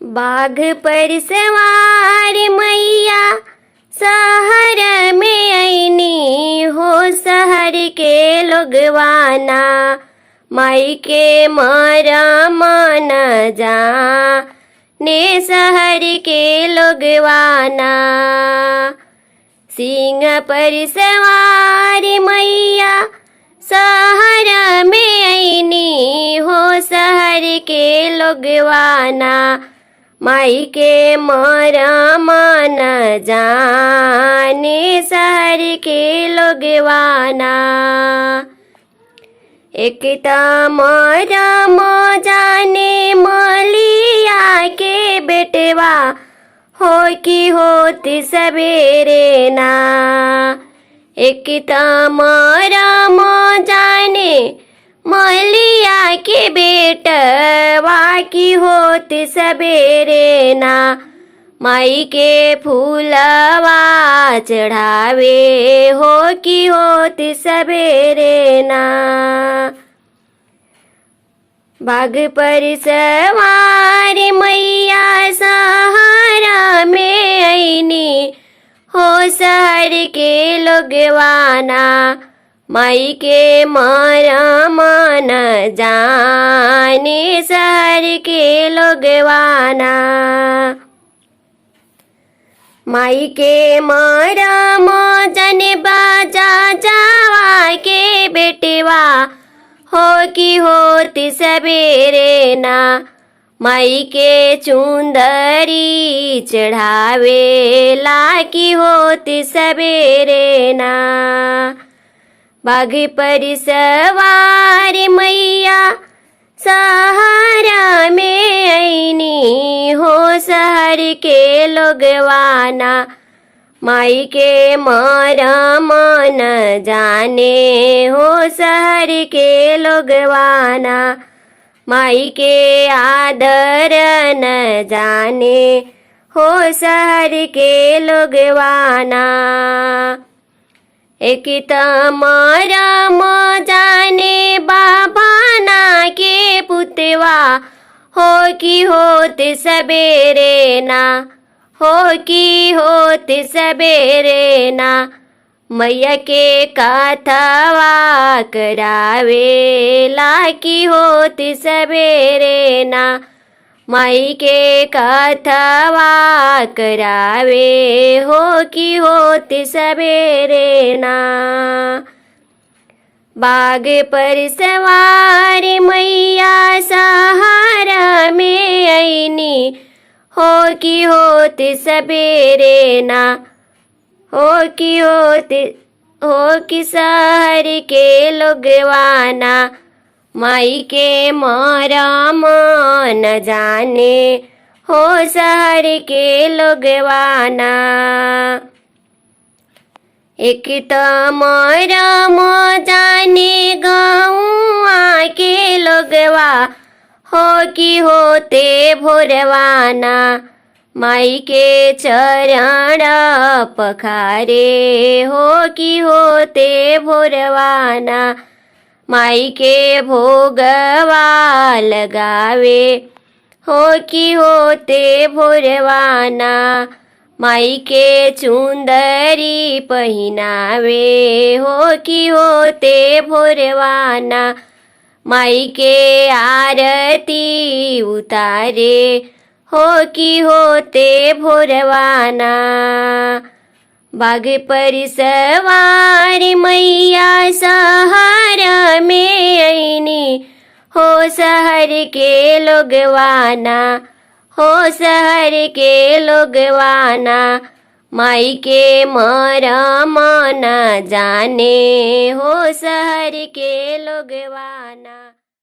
बाघ पर सवार मैया शहर में आईनी हो, शहर के लोगवाना माई के मरम न जा ने शहर के लोगवाना। सिंह पर सवार मैया शहर में आईनी हो, शहर के लोगवाना माई के मरम न जाने शहर के लोगवाना। एक मरम जाने मलिया के बेटवा हो कि होती सवेरे ना। एक मरम जाने मलिया के बेटवा की होती सवेरे ना। माई के फूलवा चढ़ावे हो कि होती सवेरे ना। बाघ पर सवार मैया शहर में आईनी हो, शहर के लोगवाना माई के मरम न जाने शहर के लोगवाना। माई के मरम जाने बाजा जावा के बेटवा हो कि होती सवेरे ना। माई के चुंदरी चढ़ावे ला कि होती सवेरे ना। बाघ पर सवार मैया शहर में आईनी हो, शहर के लोगवाना माई के मरम न जाने हो, शहर के लोगवाना माई के आदर न जाने हो, शहर के लोगवाना। एक मरम जाने बाबाना के पुतवा हो कि होते सवेरे ना, हो कि होते सवेरे ना। मैया के कथवा करावे ला कि होते सवेरे ना। माई के कथवा करावे हो कि होते सवेरे ना। बाघ पर सवार मैया शहर में आईनी हो कि होते सवेरे ना। हो कि शहर के लोगवाना माई के मरम न जाने हो, शहर के लोगवाना। एक मरम जाने गाँव के लोगवा हो कि होते भोरवाना माई के चरण पखारे हो कि होते भोरवाना। माई के भोगवा लगावे हो कि होते भोरवाना। माई के चुंदरी पहिनावे हो कि होते भोरवाना। माई के आरती उतारे हो कि होते भोरवाना। बाघ पर सवार मैया शहर में आईनी हो, शहर के लोगवाना हो, शहर के लोगवाना माई के मरम न जाने हो, शहर के लोगवाना।